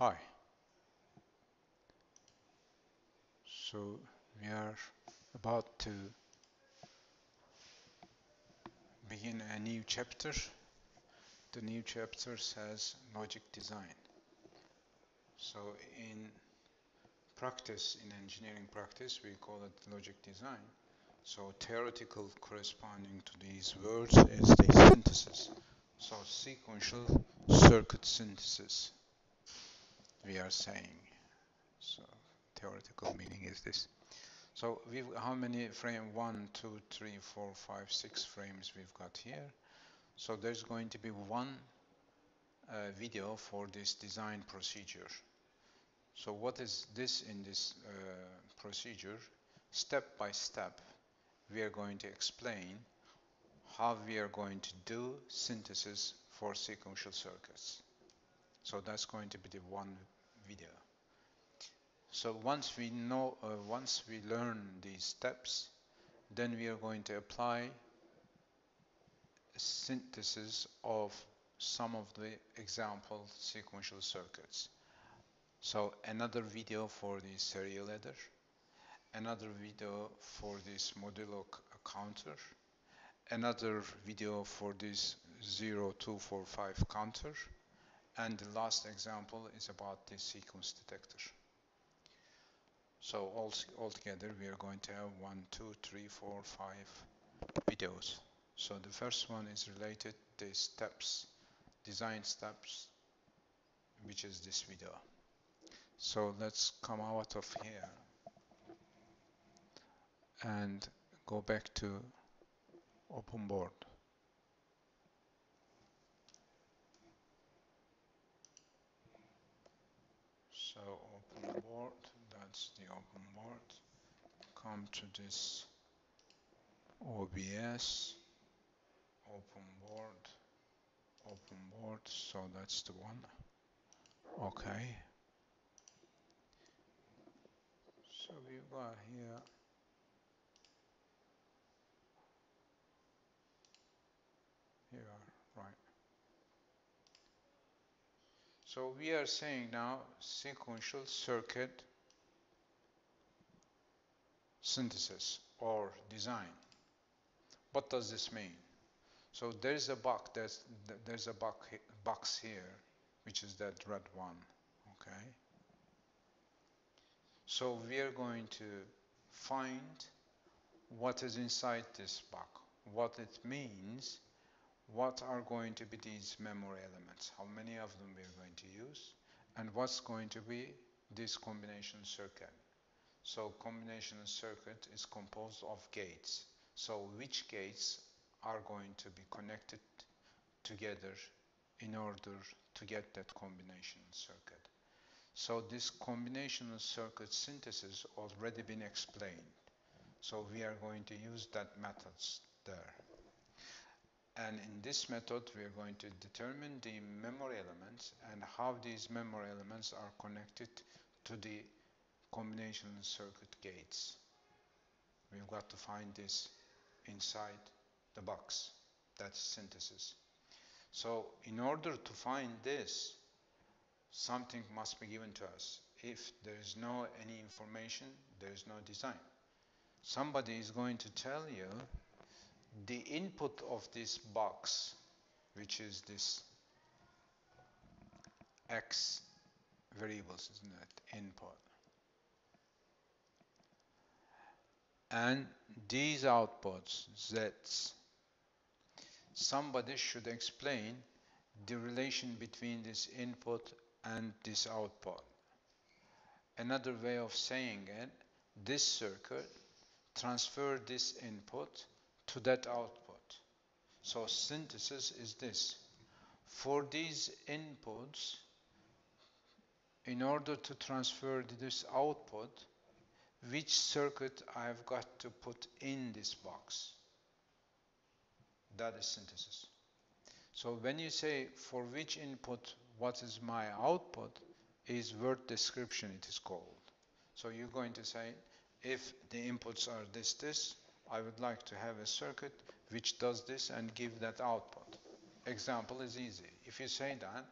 Hi. So we are about to begin a new chapter. The new chapter says logic design. So in practice, in engineering practice, we call it logic design. So theoretical corresponding to these words is the synthesis. So sequential circuit synthesis, we are saying. So theoretical meaning is this. So how many frame? 1, 2, 3, 4, 5, 6 frames we've got here. So there's going to be one video for this design procedure. So what is this in this procedure? Step by step, we are going to explain how we are going to do synthesis for sequential circuits. So that's going to be the one video. So once we learn these steps, then we are going to apply synthesis of some of the example sequential circuits. So another video for the serial ladder, another video for this modulo counter, another video for this 0245 counter, and the last example is about the sequence detector. So altogether we are going to have 1, 2, 3, 4, 5 videos. So the first one is related to steps, design steps, which is this video. So let's come out of here and go back to open board. So open board, that's the open board. Come to this OBS, open board, so that's the one. Okay. So we've got here right. So we are saying now sequential circuit synthesis or design. What does this mean? So there's a box here, which is that red one, okay? So we are going to find what is inside this box, what it means, what are going to be these memory elements, how many of them we are going to use, and what's going to be this combination circuit. So combination circuit is composed of gates. So which gates are going to be connected together in order to get that combination circuit. So this combinational circuit synthesis already been explained. So we are going to use that methods there. And in this method, we are going to determine the memory elements and how these memory elements are connected to the combinational circuit gates. We've got to find this inside the box. That's synthesis. So in order to find this, something must be given to us. If there is no any information, there is no design. Somebody is going to tell you the input of this box, which is this X variables, isn't it? Input. And these outputs, Z's, somebody should explain the relation between this input and this output. Another way of saying it, this circuit transfer this input to that output. So synthesis is this. For these inputs, in order to transfer this output, which circuit I've got to put in this box? That is synthesis. So when you say for which input, what is my output, is word description it is called. So you're going to say, if the inputs are this, I would like to have a circuit which does this and give that output. Example is easy. If you say that,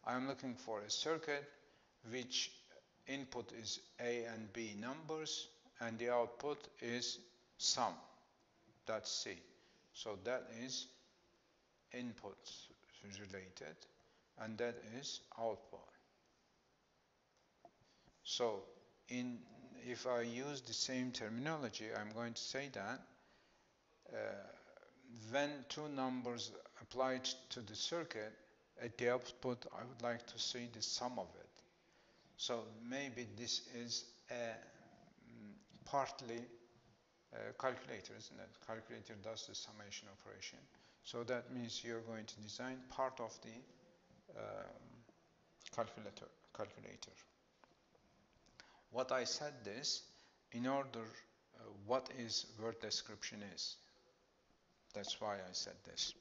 I'm looking for a circuit which input is A and B numbers, and the output is sum. That's C. So that is input related, and that is output. So if I use the same terminology, I'm going to say that when two numbers applied to the circuit, at the output, I would like to see the sum of it. So maybe this is a partly calculator, isn't it? Calculator does the summation operation. So that means you're going to design part of the calculator. What I said this in order what is word description is. That's why I said this.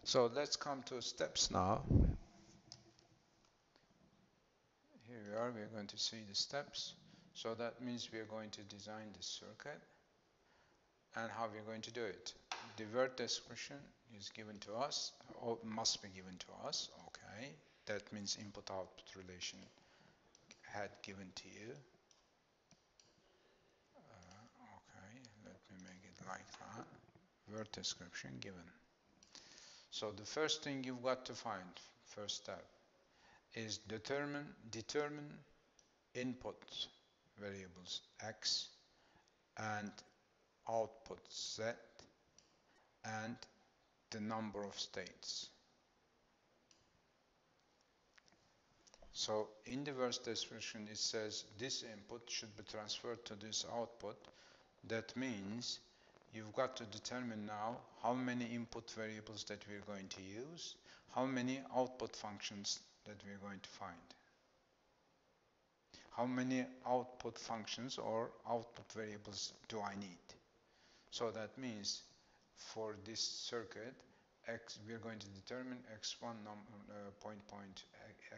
So let's come to steps now. Here we are, we're going to see the steps. So that means we are going to design the circuit and how we're going to do it. The word description is given to us, or must be given to us, okay. That means input-output relation had given to you. Okay, let me make it like that. Word description given. So the first thing you've got to find, first step, is determine input variables x and output z and the number of states. So in the word description it says this input should be transferred to this output. That means you've got to determine now how many input variables that we're going to use, how many output functions that we're going to find. How many output functions or output variables do I need? So that means for this circuit, we're going to determine x1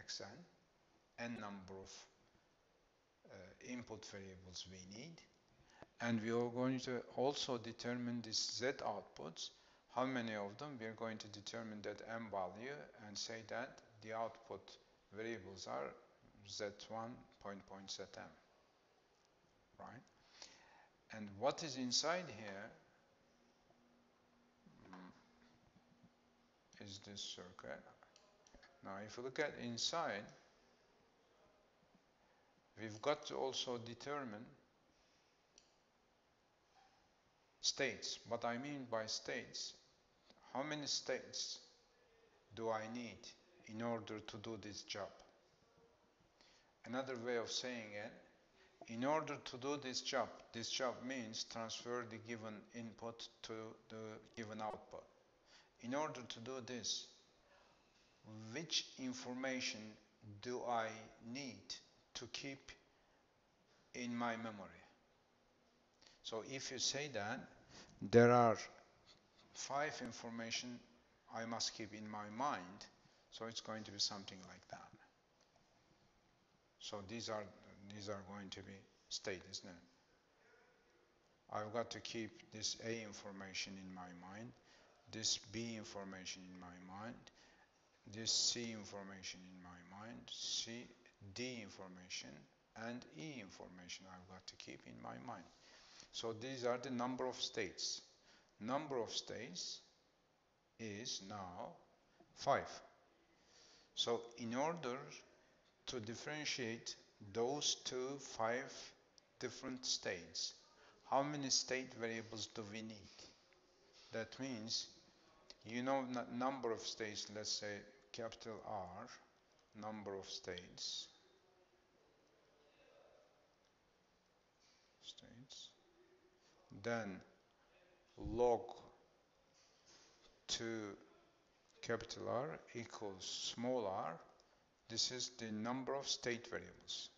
xn, n number of input variables we need. And we are going to also determine these z outputs. How many of them? We are going to determine that m value and say that the output variables are z1 zm, right? And what is inside here is this circuit. Now if you look at inside, we've got to also determine states. What I mean by states, how many states do I need in order to do this job? Another way of saying it, in order to do this job means transfer the given input to the given output. In order to do this, which information do I need to keep in my memory? So if you say that there are 5 information I must keep in my mind, so it's going to be something like that. So these are going to be state, isn't it? I've got to keep this A information in my mind, this B information in my mind, this C information in my mind, D information, and E information I've got to keep in my mind. So these are the number of states. Number of states is now 5. So in order to differentiate those 5 different states, how many state variables do we need? That means, you know, number of states, let's say capital R, number of states, then log 2 capital R equals small r. This is the number of state variables.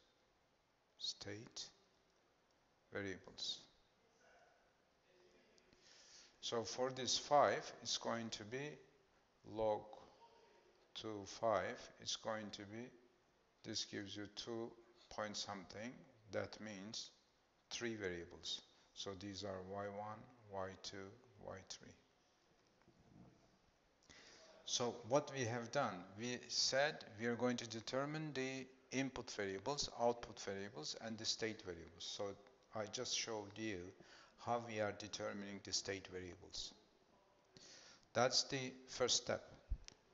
So for this 5, it's going to be log 2 5. It's going to be, this gives you 2 point something. That means 3 variables. So these are y1, y2, y3. So what we have done, we said we are going to determine the input variables, output variables, and the state variables. So I just showed you how we are determining the state variables. That's the first step.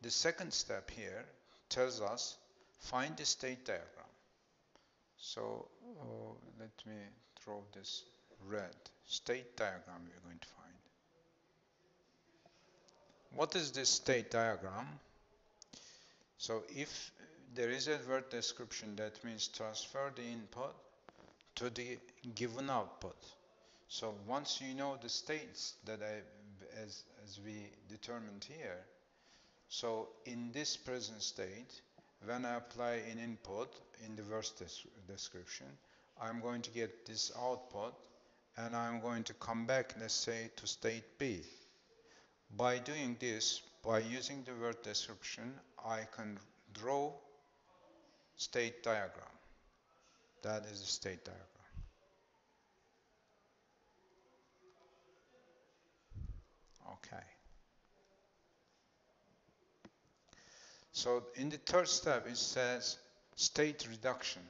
The second step here tells us find the state diagram. So let me draw this red state diagram we're going to find. What is this state diagram? So if there is a word description, that means transfer the input to the given output. So once you know the states that as we determined here, so in this present state, when I apply an input in the verse description, I'm going to get this output, and I'm going to come back, let's say, to state B. By doing this, by using the word description, I can draw state diagram. That is the state diagram. Okay. So in the third step, it says state reduction.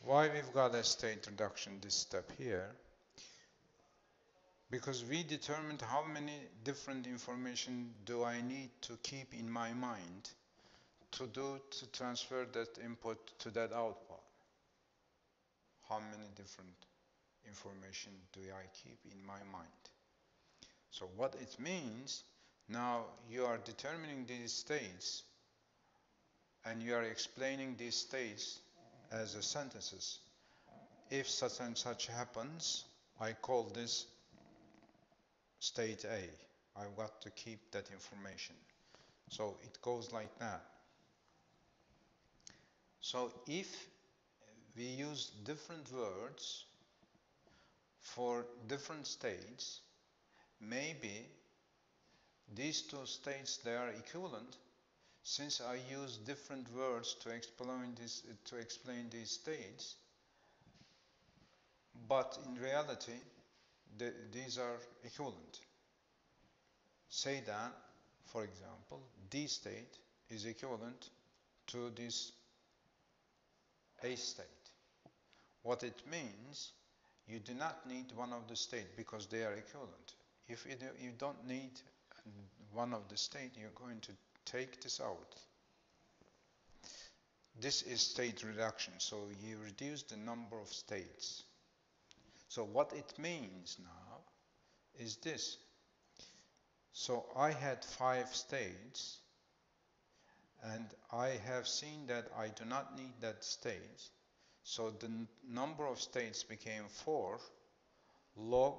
Why we've got a state reduction this step here? Because we determined how many different information do I need to keep in my mind to transfer that input to that output. How many different information do I keep in my mind? So what it means, now you are determining these states and you are explaining these states as a sentences. If such and such happens, I call this state A. I've got to keep that information. So it goes like that. So if we use different words for different states, maybe these two states, they are equivalent, since I use different words to explain these states, but in reality these are equivalent. Say that, for example, D state is equivalent to this A state. What it means, you do not need one of the state because they are equivalent. If you don't need one of the state, you're going to take this out. This is state reduction, so you reduce the number of states. So what it means now is this. So I had 5 states, and I have seen that I do not need that state. So the number of states became 4 log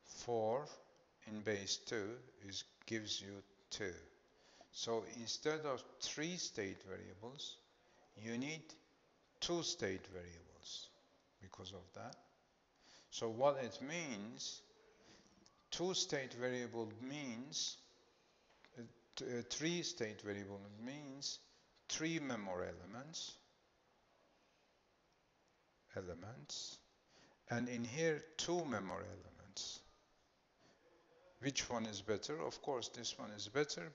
4 in base 2 gives you 2. So instead of 3 state variables, you need 2 state variables because of that. So what it means, 2 state variable means 3 state variable means 3 memory elements, and in here 2 memory elements. Which one is better? Of course, this one is better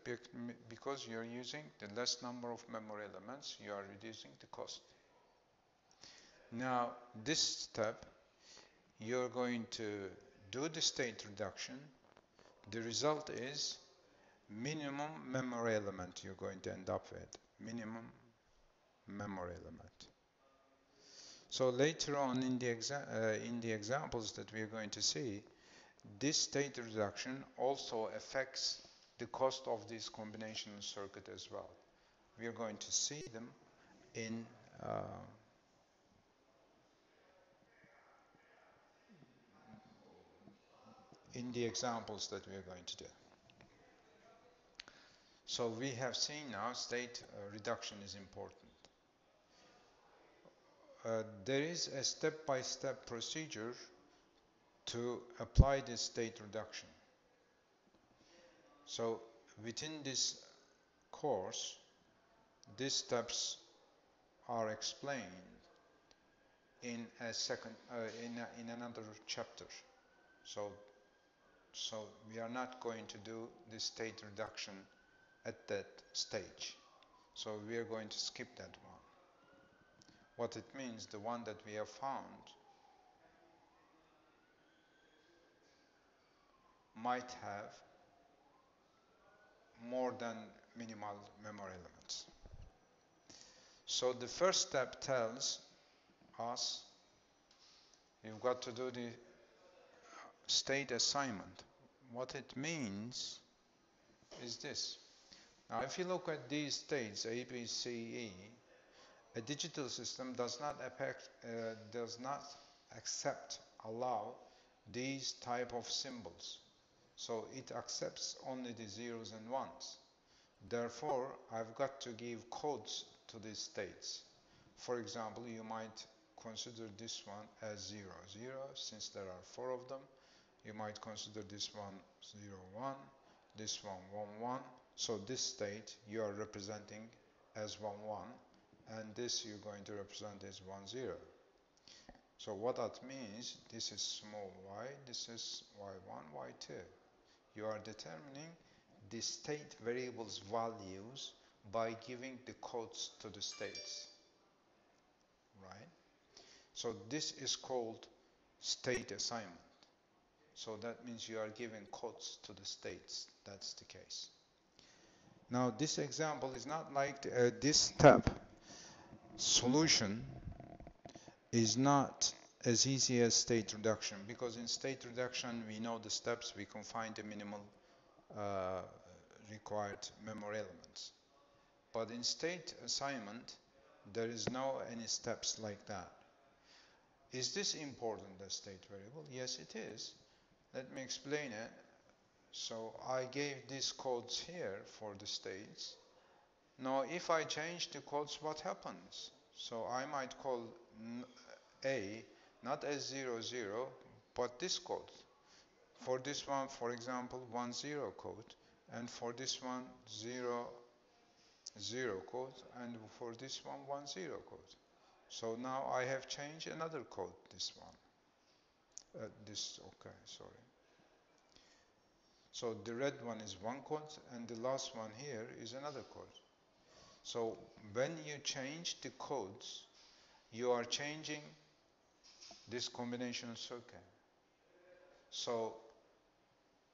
because you're using the less number of memory elements, you are reducing the cost. Now, this step, you're going to do the state reduction. The result is minimum memory element you're going to end up with. Minimum memory element. So later on in the examples that we're going to see, this state reduction also affects the cost of this combinational circuit as well. We are going to see them in the examples that we are going to do. So we have seen now state reduction is important. There is a step-by-step procedure to apply this state reduction. So within this course, these steps are explained in a second in another chapter. So So we are not going to do the state reduction at that stage. So we are going to skip that one. What it means, the one that we have found might have more than minimal memory elements. So the first step tells us you've got to do the state assignment. What it means is this. Now if you look at these states, A, B, C, E, a digital system does not accept, allow these type of symbols. So it accepts only the zeros and ones. Therefore, I've got to give codes to these states. For example, you might consider this one as 0, 0, since there are 4 of them. You might consider this one 0, 1, this one 1, 1. So this state you are representing as 1, 1, and this you're going to represent as 1, 0. So what that means, this is small y, this is y1, y2. You are determining the state variables values by giving the codes to the states, right? So this is called state assignment. So that means you are giving codes to the states. That's the case. Now this example is not like this step solution is not as easy as state reduction, because in state reduction we know the steps, we can find the minimal required memory elements. But in state assignment, there is no any steps like that. Is this important, the state variable? Yes, it is. Let me explain it. So I gave these codes here for the states. Now if I change the codes, what happens? So I might call A not as 0, 0, but this code. For this one, for example, 1, 0 code, and for this one, 0, 0 code, and for this one, 1, 0 code. So now I have changed another code, this one. Okay, sorry. So the red one is one code, and the last one here is another code. So when you change the codes, you are changing this combinational circuit. So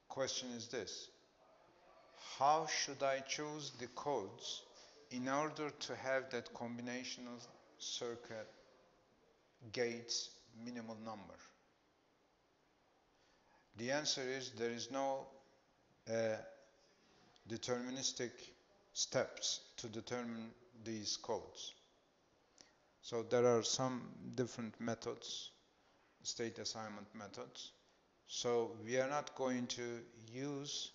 question is this: how should I choose the codes in order to have that combinational circuit gates minimal number? The answer is there is no deterministic steps to determine these codes. So there are some different methods, state assignment methods. So we are not going to use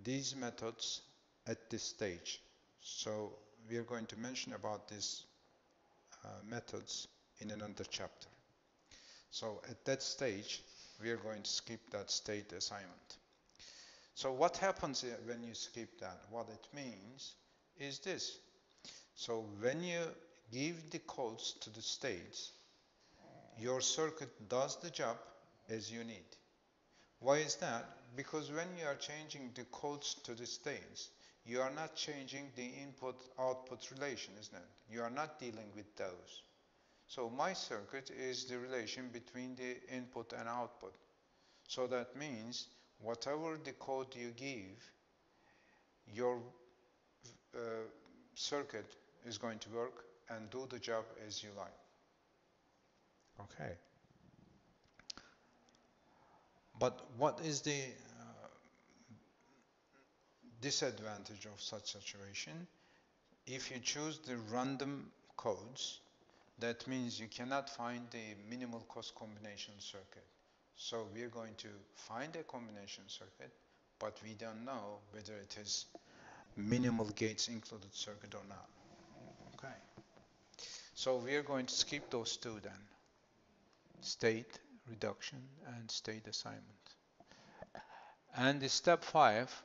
these methods at this stage. So we are going to mention about these methods in another chapter. So at that stage, we are going to skip that state assignment. So what happens when you skip that? What it means is this. So when you give the codes to the states, your circuit does the job as you need. Why is that? Because when you are changing the codes to the states, you are not changing the input-output relation, isn't it? You are not dealing with those. So my circuit is the relation between the input and output. So that means whatever the code you give, your circuit is going to work and do the job as you like. Okay. But what is the disadvantage of such situation? If you choose the random codes, that means you cannot find the minimal cost combination circuit. So we are going to find a combination circuit, but we don't know whether it is minimal gates included circuit or not. Okay. So we are going to skip those two then. State reduction and state assignment. And the step 5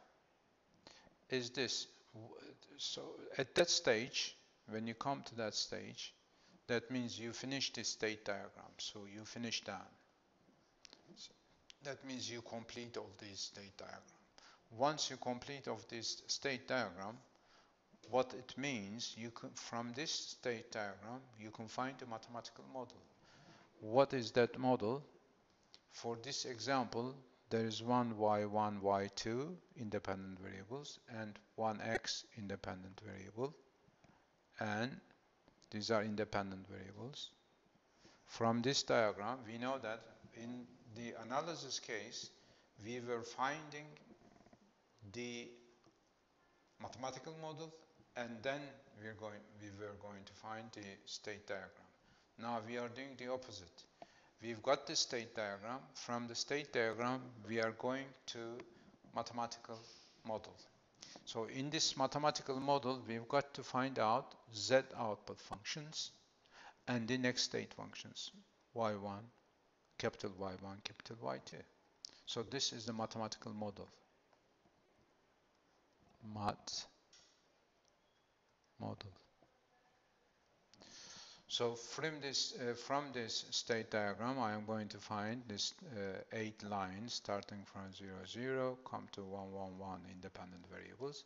is this. So at that stage, when you come to that stage, that means you finish the state diagram. So you finish that. That means you complete all these state diagram. Once you complete of this state diagram, what it means, you can, from this state diagram, you can find a mathematical model. What is that model? For this example, there is one y1, y2 independent variables and one x independent variable, and these are independent variables. From this diagram, we know that in the analysis case, we were finding the mathematical model, and then we were going to find the state diagram. Now we are doing the opposite. We've got the state diagram. From the state diagram, we are going to mathematical model. So in this mathematical model, we've got to find out z output functions and the next state functions, y1, capital Y1, capital Y2. So this is the mathematical model. Math model. So from this state diagram, I am going to find this 8 lines starting from 0, 0, come to 1, 1, 1 independent variables,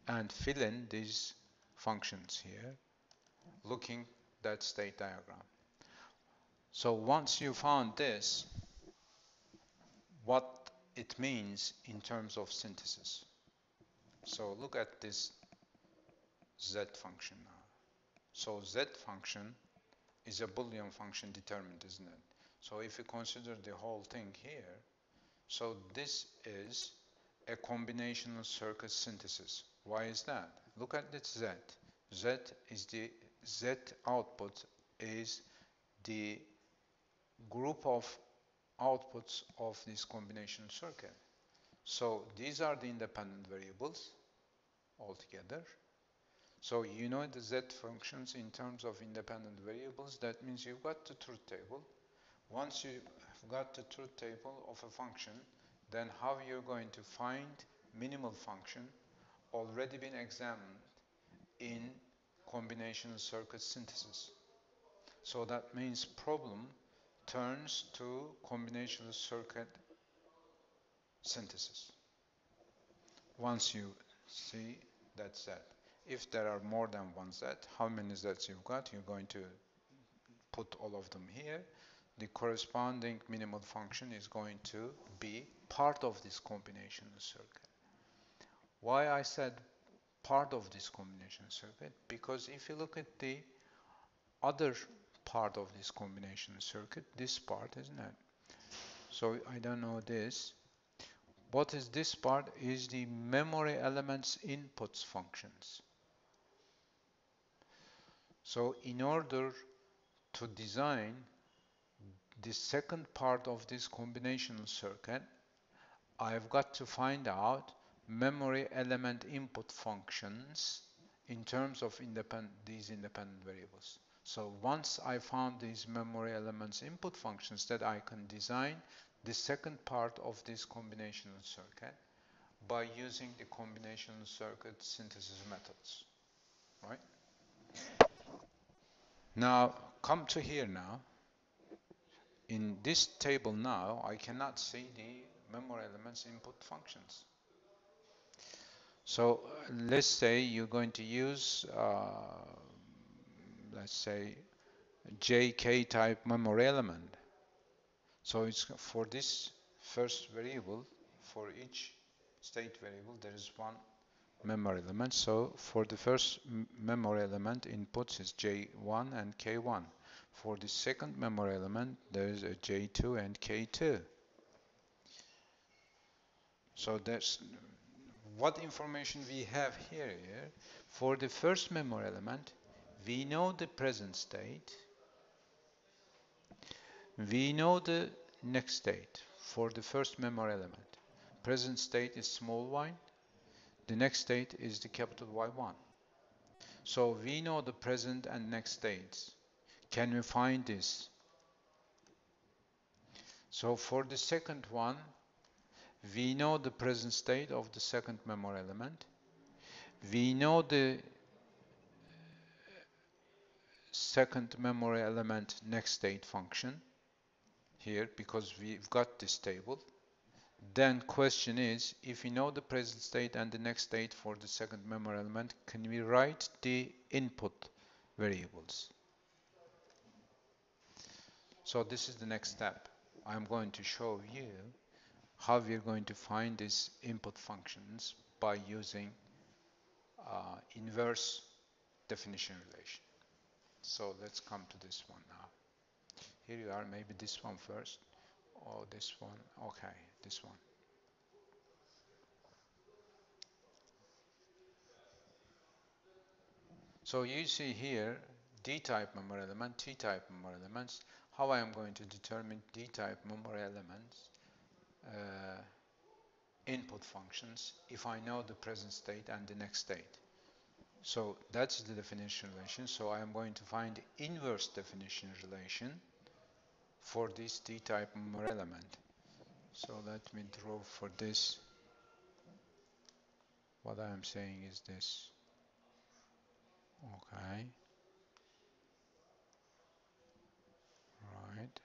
and fill in these functions here, looking that state diagram. So once you found this, what it means in terms of synthesis. So look at this z function now. So z function is a Boolean function determined, isn't it? So if you consider the whole thing here, so this is a combinational circuit synthesis. Why is that? Look at this z. Z output is the group of outputs of this combinational circuit. So these are the independent variables altogether. So you know the z functions in terms of independent variables. That means you've got the truth table. Once you've got the truth table of a function, then how you're going to find minimal function already been examined in combinational circuit synthesis. So that means problem turns to combinational circuit synthesis. Once you see that z. If there are more than one z, how many z's you've got, you're going to put all of them here. The corresponding minimal function is going to be part of this combinational circuit. Why I said part of this combinational circuit? Because if you look at the other part of this combinational circuit, this part, isn't it? So I don't know this. What is this part? Is the memory elements inputs functions. So in order to design the second part of this combinational circuit, I've got to find out memory element input functions in terms of these independent variables. So once I found these memory elements input functions, that I can design the second part of this combinational circuit by using the combinational circuit synthesis methods, right? Now, come to here now. In this table now, I cannot see the memory elements input functions. So let's say you're going to use, let's say, JK type memory element. So it's for this first variable, for each state variable, there is one memory element. So for the first memory element, inputs is J1 and K1. For the second memory element, there is a J2 and K2. So that's what information we have here. For the first memory element, we know the present state. We know the next state for the first memory element. Present state is small y. The next state is the capital Y1. So we know the present and next states. Can we find this? So for the second one, we know the present state of the second memory element. We know the second memory element next state function here because we've got this table. Then question is, if we know the present state and the next state for the second memory element, can we write the input variables? So this is the next step. I'm going to show you how we're going to find these input functions by using inverse definition relation. So let's come to this one now. Here you are, maybe this one first, or this one. Okay, this one. So you see here D-type memory element, T-type memory elements. How I am going to determine D-type memory elements input functions if I know the present state and the next state. So that's the definition relation. So I am going to find the inverse definition relation for this D-type memory element. So let me draw for this. What I am saying is this. Okay. Right,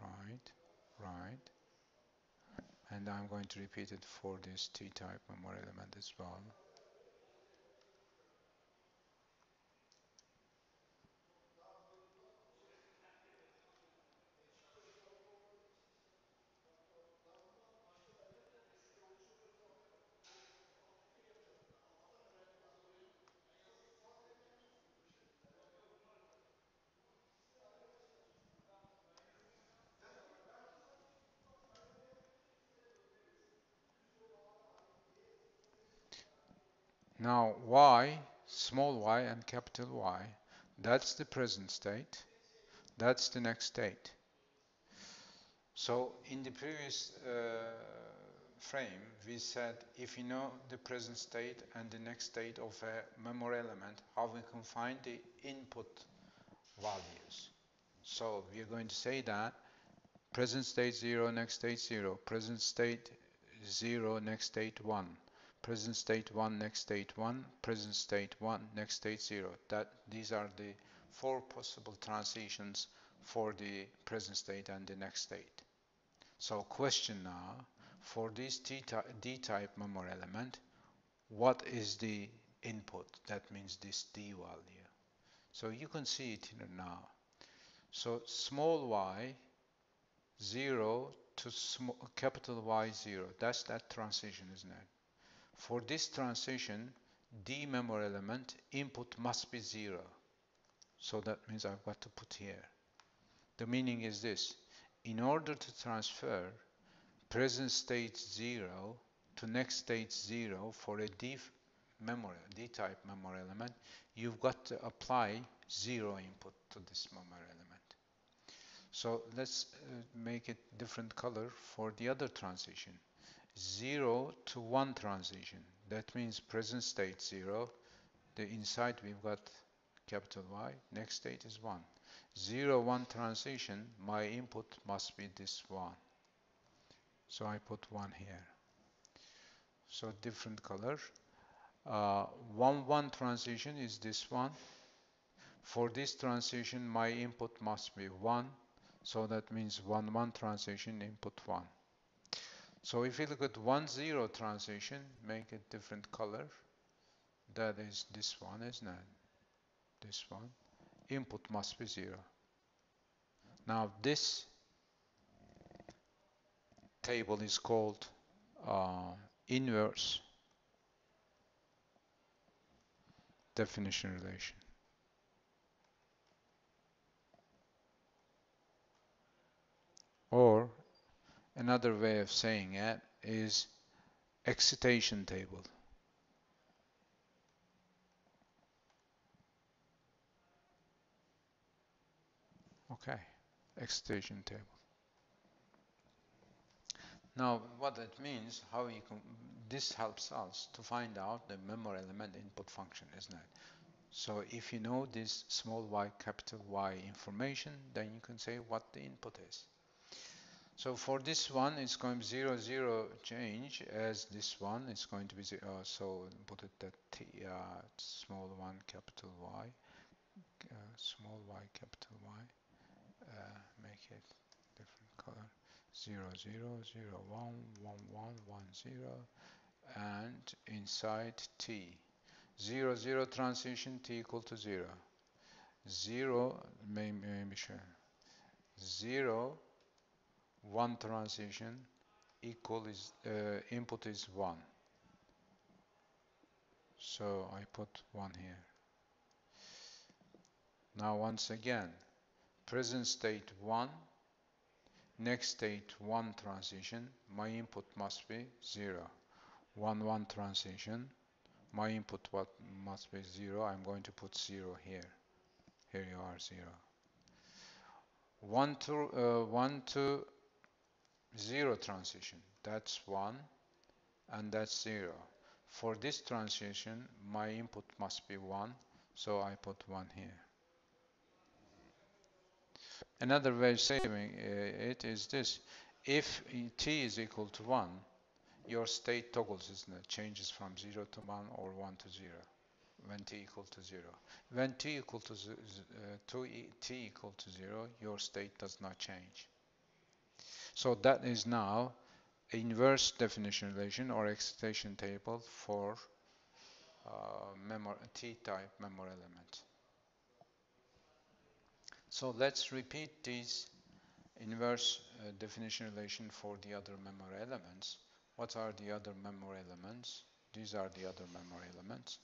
right, right. And I'm going to repeat it for this T-type memory element as well. Now y, small y and capital Y, that's the present state, that's the next state. So in the previous frame, we said if you know the present state and the next state of a memory element, how we can find the input values. So we are going to say that present state 0, next state 0, present state 0, next state 1, present state 1, next state 1, present state 1, next state 0. These are the 4 possible transitions for the present state and the next state. So question now, for this D-type memory element, what is the input? That means this D value. So you can see it here now. So small y 0 to capital Y 0. That's that transition, isn't it? For this transition, D memory element input must be 0. So that means I've got to put here. The meaning is this. In order to transfer present state 0 to next state 0 for a D-type memory element, you've got to apply 0 input to this memory element. So let's make it different color for the other transition. 0 to 1 transition. That means present state 0. The inside we've got capital Y. Next state is 1. 0, 1 transition, my input must be this 1. So I put 1 here. So different color. 1, 1 transition is this one. For this transition, my input must be 1. So that means 1, 1 transition, input 1. So if you look at 1, 0 transition, make it different color. That is this one, isn't it? This one. Input must be 0. Now this table is called inverse definition relation. Or another way of saying it is excitation table. Okay, excitation table. Now, what that means, how you can, this helps us to find out the memory element input function, isn't it? So if you know this small y, capital Y information, then you can say what the input is. So for this one, it's going to be 0, 0 change, as this one is going to be 0. So put it that small 1, capital Y, small y, capital Y, make it different color. 0 0 0 1 1 1 1 0, and inside t 0 0 transition t equal to 0, 0 maybe sure 0 1 transition equal is input is 1, so I put 1 here. Now once again, present state 1, next state 1 transition, my input must be 0. 1 1 transition, my input must be 0. I'm going to put 0 here. Here you are, 0. 1 to 0 transition, that's 1 and that's 0. For this transition, my input must be 1, so I put 1 here. Another way of saying it is this: if t is equal to 1, your state toggles, isn't it? Changes from 0 to 1 or 1 to 0 when t equal to 0. When t equal to t equal to 0, your state does not change. So that is now inverse definition relation or excitation table for t-type memory element. So let's repeat these inverse definition relation for the other memory elements. What are the other memory elements? These are the other memory elements.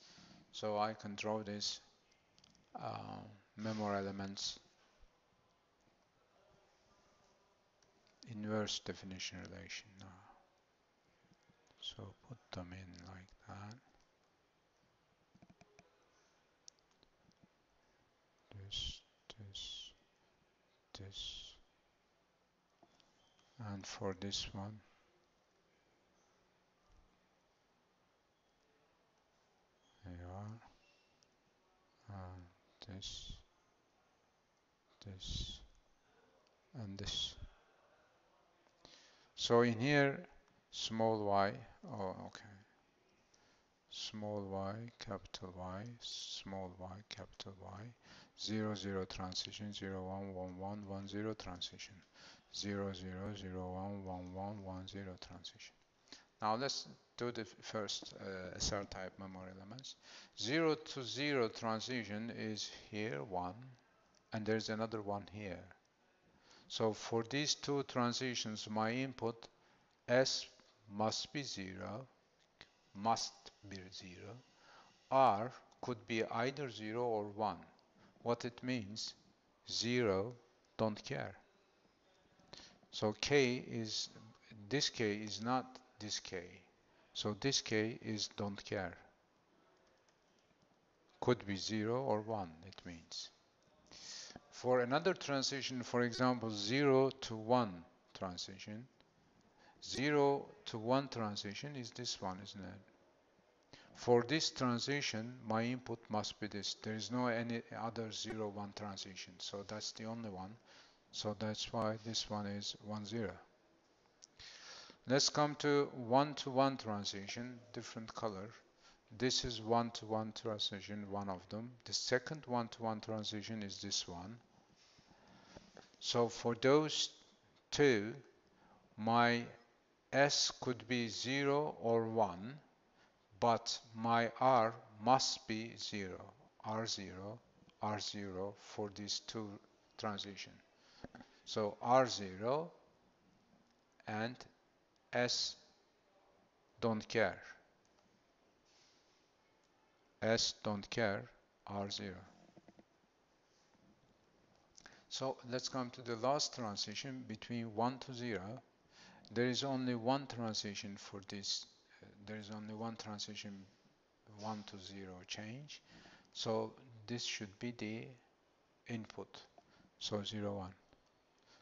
So I can draw this memory elements inverse definition relation now. So put them in like that. This, this, this. And for this one, there you are. This, this, and this. So in here, small y, oh, okay. Small y, capital Y, small y, capital Y, 0 0 transition, 0 1 1 1 1 0 transition, 0 0 0 1 1 1 1 0 transition. Now let's do the first SR type memory elements. 0 to 0 transition is here 1, and there's another one here. So for these two transitions, my input S must be 0, must be 0. R could be either 0 or 1. What it means, 0, don't care. So K is, this K is not this K. So this K is don't care. Could be 0 or 1, it means. For another transition, for example, 0 to 1 transition, 0 to 1 transition is this one, isn't it? For this transition, my input must be this. There is no any other 0, 1 transition. So that's the only one. So that's why this one is 1, 0. Let's come to 1 to 1 transition, different color. This is 1 to 1 transition, one of them. The second 1 to 1 transition is this one. So for those two, my S could be 0 or 1, but my R must be 0, R0, R0 for these two transitions. So R0 and S don't care. S don't care, R0. So let's come to the last transition between 1 to 0. There is only one transition for this. There is only one transition 1 to 0 change. So this should be the input. So 0, 1.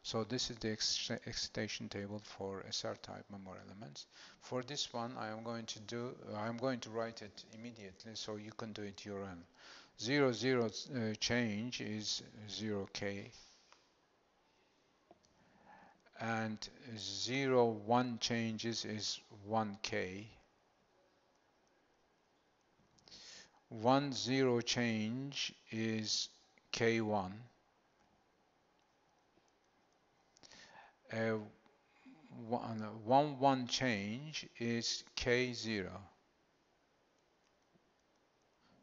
So this is the excitation table for SR type memory elements. For this one, I'm going to write it immediately so you can do it your own. 0 0 change is 0k, and 0 1 changes is 1k. 1 0 change is k1. one change is K0.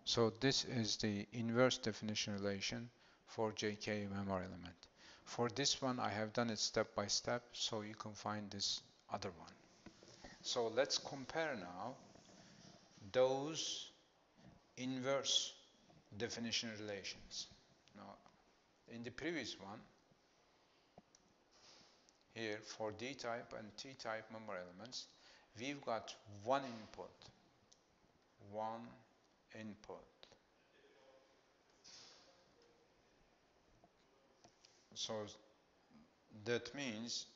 So this is the inverse definition relation for JK memory element. For this one, I have done it step by step, so you can find this other one. So let's compare now those inverse definition relations. Now, in the previous one, here for D-type and T-type memory elements, we've got one input. So that means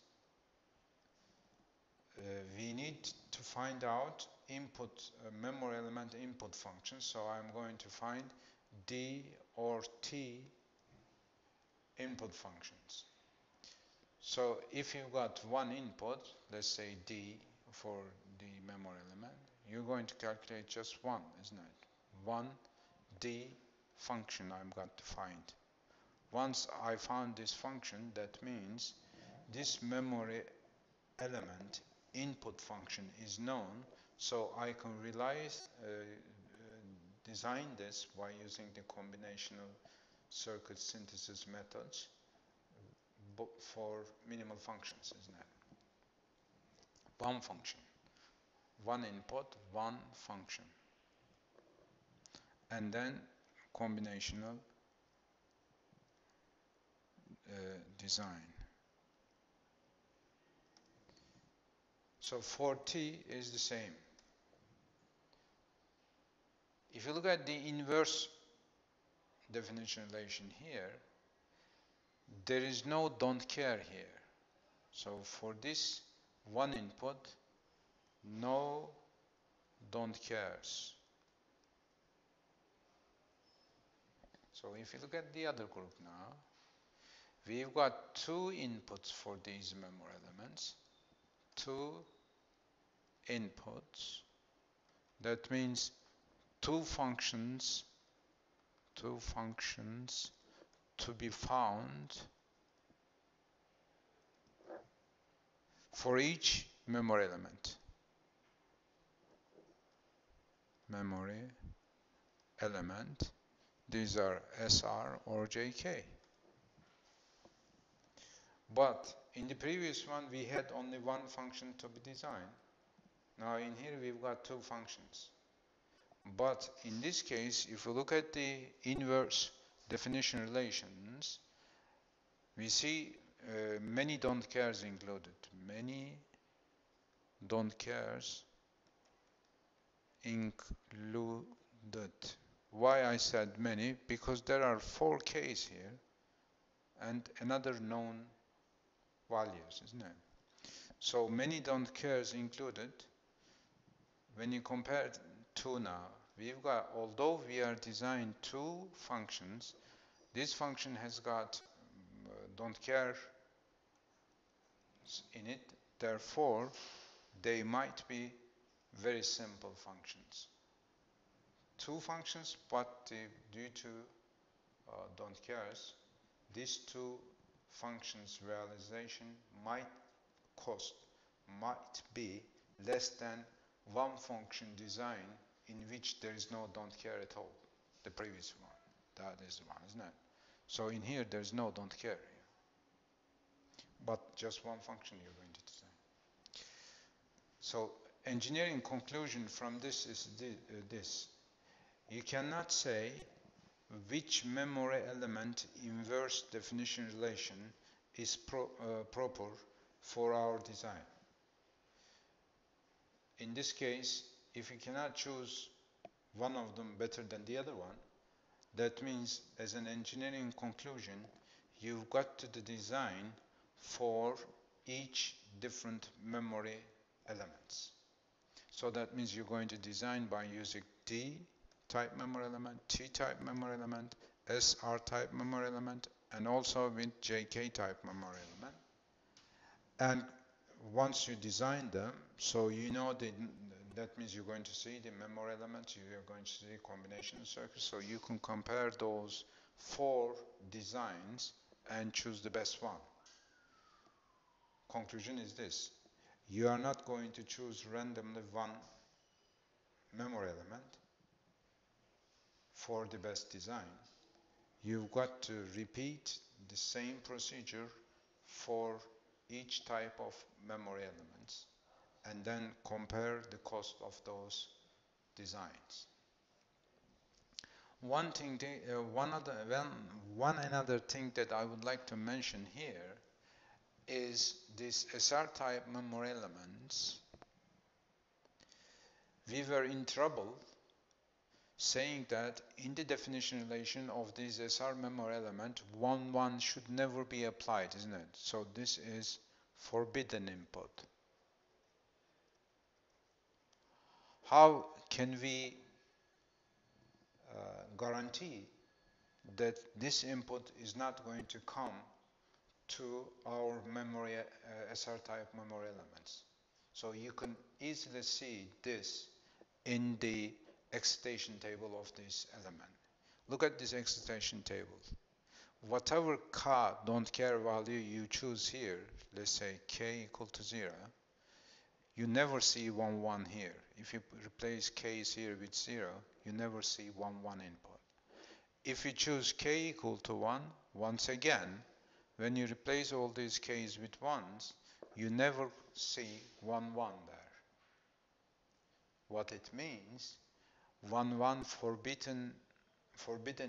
we need to find out input memory element input function. So I'm going to find D or T input functions. So if you've got one input, let's say D for the memory element, you're going to calculate just one, isn't it? One D function I've got to find. Once I found this function, that means this memory element input function is known, so I can design this by using the combinational circuit synthesis methods for minimal functions, isn't it? One function, one input, one function, and then combinational design. So for T is the same. If you look at the inverse definition relation here, there is no don't care here. So for this one input, no don't cares. So if you look at the other group now, we've got two inputs for these memory elements, two inputs. That means two functions to be found for each memory element. Memory element, these are SR or JK. But in the previous one, we had only one function to be designed. Now in here, we've got two functions. But in this case, if we look at the inverse definition relations, we see many don't cares included. Many don't cares included. Why I said many? Because there are 4 Ks here and another known values, isn't it? So many don't cares included. When you compare two now, we've got, although we are designed two functions, this function has got don't care in it, therefore they might be very simple functions. Two functions, but due to don't cares, these two functions realization might be less than one function design in which there is no don't care at all. The previous one, that is the one, isn't it? So in here there is no don't care here, but just one function you're going to design. So engineering conclusion from this is this. You cannot say which memory element inverse definition relation is proper for our design. In this case, if you cannot choose one of them better than the other one, that means as an engineering conclusion, you've got to design for each different memory elements. So that means you're going to design by using D-type memory element, T-type memory element, SR-type memory element, and also with JK-type memory element. And once you design them, so you know that means you're going to see the memory elements, you're going to see combination circuits, so you can compare those 4 designs and choose the best one. Conclusion is this: You are not going to choose randomly one memory element for the best design. You've got to repeat the same procedure for each type of memory elements and then compare the cost of those designs. One another thing that I would like to mention here is these SR type memory elements. We were in trouble saying that in the definition relation of this SR memory element, 1 should never be applied, isn't it? So this is forbidden input. How can we guarantee that this input is not going to come to our memory SR type memory elements? So you can easily see this in the excitation table of this element. Look at this excitation table. Whatever k don't care value you choose here, let's say k equal to 0, you never see 1 here. If you replace k's here with 0, you never see 1 input. If you choose k equal to 1, once again, when you replace all these k's with 1s, you never see 1 there. What it means, 1 forbidden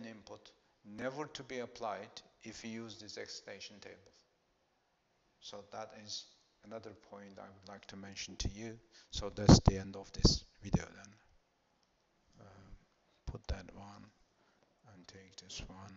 input, never to be applied if you use this excitation table. So that is another point I would like to mention to you. So that's the end of this video then. Put that one and take this one.